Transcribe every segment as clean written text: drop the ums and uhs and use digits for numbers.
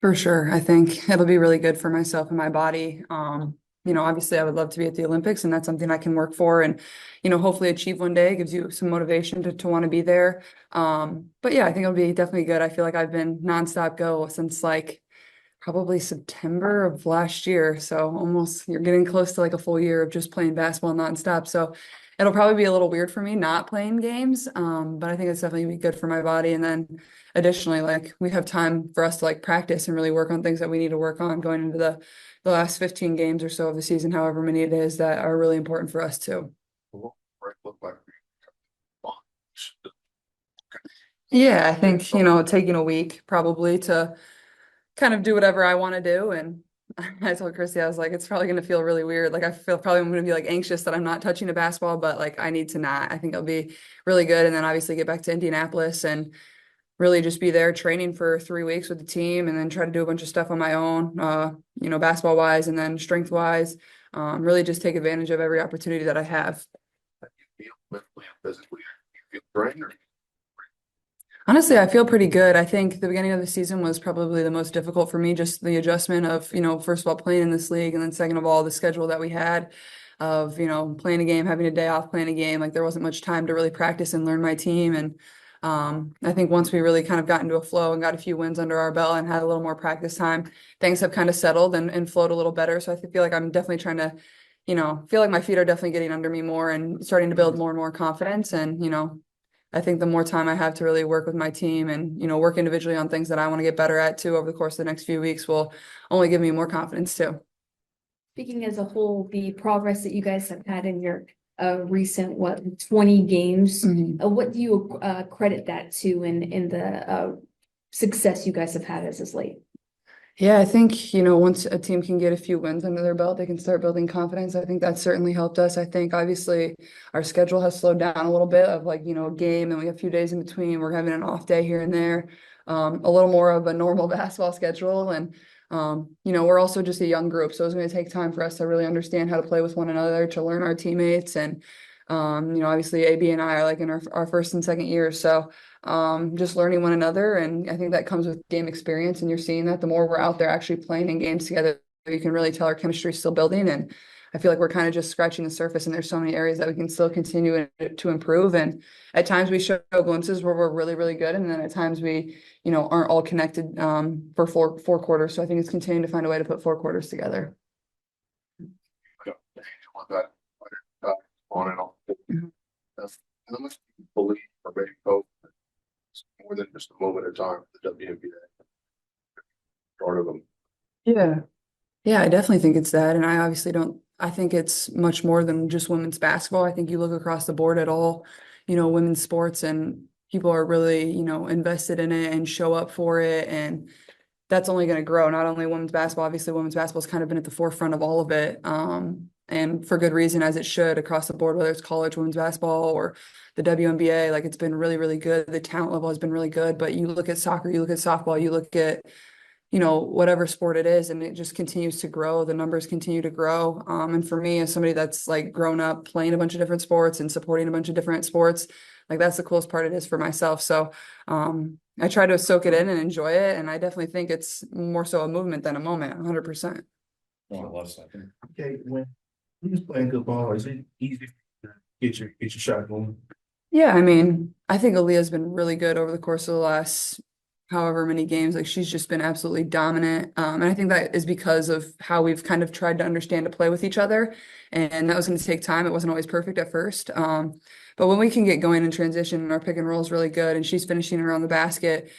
For sure. I think it'll be really good for myself and my body. Obviously I would love to be at the Olympics and that's something I can work for and, hopefully achieve one day. It gives you some motivation to want to be there. But yeah, I think it'll be definitely good. I feel like I've been nonstop go since like probably September of last year. So almost you're getting close to like a full year of just playing basketball nonstop. So it'll probably be a little weird for me not playing games. But I think it's definitely be good for my body. And then additionally, like we have time for us to like practice and really work on things that we need to work on going into the last 15 games or so of the season, however many it is that are really important for us too. What will it look like for you? Yeah, I think, taking a week probably to kind of do whatever I want to do. And I told Chrissy, I was like, it's probably going to feel really weird. Like, I feel probably I'm going to be like anxious that I'm not touching a basketball, but like, I need to not. I think it'll be really good. And then obviously get back to Indianapolis and really just be there training for 3 weeks with the team and then try to do a bunch of stuff on my own, basketball wise and then strength wise. Really just take advantage of every opportunity that I have. How do you feel mentally and physically? You feel drained or Honestly, I feel pretty good. I think the beginning of the season was probably the most difficult for me, just the adjustment of, first of all, playing in this league, and then second of all, the schedule that we had of, playing a game, having a day off, playing a game. Like there wasn't much time to really practice and learn my team. And I think once we really kind of got into a flow and got a few wins under our belt and had a little more practice time, things have kind of settled and flowed a little better. So I feel like I'm definitely trying to, feel like my feet are definitely getting under me more and starting to build more and more confidence. And, I think the more time I have to really work with my team and, work individually on things that I want to get better at too over the course of the next few weeks will only give me more confidence too. Speaking as a whole, the progress that you guys have had in your recent 20 games, Mhm. what do you credit that to in the success you guys have had as of late? Yeah, I think, once a team can get a few wins under their belt, they can start building confidence. I think that's certainly helped us. I think obviously our schedule has slowed down a little bit of like, a game and we have a few days in between. We're having an off day here and there, a little more of a normal basketball schedule. And, we're also just a young group. So it's going to take time for us to really understand how to play with one another, to learn our teammates. And, obviously AB and I are like in our first and second years. So, just learning one another. And I think that comes with game experience. And you're seeing that the more we're out there actually playing in games together, you can really tell our chemistry is still building. And I feel like we're kind of just scratching the surface and there's so many areas that we can still continue to improve. And at times we show glimpses where we're really, really good. And then at times we, aren't all connected for four quarters. So I think it's continuing to find a way to put 4 quarters together. want that on and off? Mhm. That's how much do you believe or maybe hope it's more than just a moment of time for the WNBA. Part of them. Yeah. Yeah, I definitely think it's that. And I obviously don't, I think it's much more than just women's basketball. I think you look across the board at all, women's sports and people are really, invested in it and show up for it. And that's only going to grow. Not only women's basketball, obviously women's basketball's kind of been at the forefront of all of it. And for good reason, as it should across the board, whether it's college women's basketball or the WNBA, like it's been really, really good. The talent level has been really good. But you look at soccer, you look at softball, you look at whatever sport it is, and it just continues to grow. The numbers continue to grow. And for me, as somebody that's like grown up playing a bunch of different sports and supporting a bunch of different sports, like that's the coolest part it is for myself. So I try to soak it in and enjoy it. And I definitely think it's more so a movement than a moment, 100%. Oh, I love something. Okay, when you was playing good ball, is it easy to get your shot going? Yeah, I mean, I think Aaliyah's been really good over the course of the last however many games. Like she's just been absolutely dominant. And I think that is because of how we've kind of tried to understand to play with each other. And that was going to take time. It wasn't always perfect at first. But when we can get going in transition and our pick and roll is really good and she's finishing around the basket,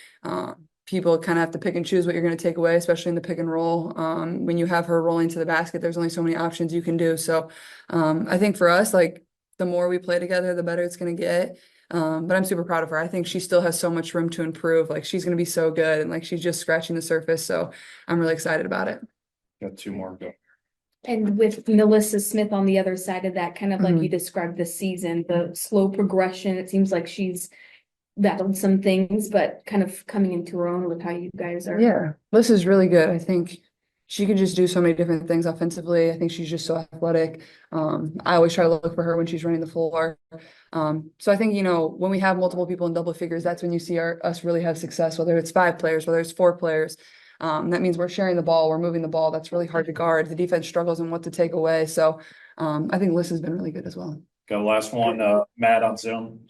people kind of have to pick and choose what you're going to take away, especially in the pick and roll. When you have her rolling to the basket, there's only so many options you can do. So I think for us, like the more we play together, the better it's going to get. But I'm super proud of her. I think she still has so much room to improve. Like she's going to be so good and like she's just scratching the surface. So I'm really excited about it. Got two more to go. And with Melissa Smith on the other side of that, kind of like Mhm. you described this season, the slow progression, it seems like she's battled some things, but kind of coming into her own with how you guys are. Yeah, Liz is really good. I think she can just do so many different things offensively. I think she's just so athletic. I always try to look for her when she's running the floor. So I think, when we have multiple people in double figures, that's when you see us really have success, whether it's 5 players, whether it's 4 players. That means we're sharing the ball, we're moving the ball. That's really hard to guard. The defense struggles in what to take away. So I think Liz has been really good as well. Got last one, Matt on Zoom.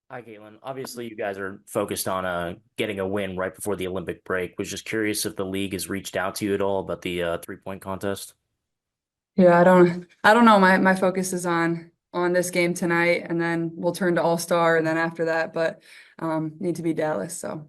Hi, Caitlin. Obviously, you guys are focused on getting a win right before the Olympic break. Was just curious if the league has reached out to you at all about the 3-point contest. Yeah, I don't know. My focus is on this game tonight, and then we'll turn to All-Star, and then after that, but need to be Dallas. So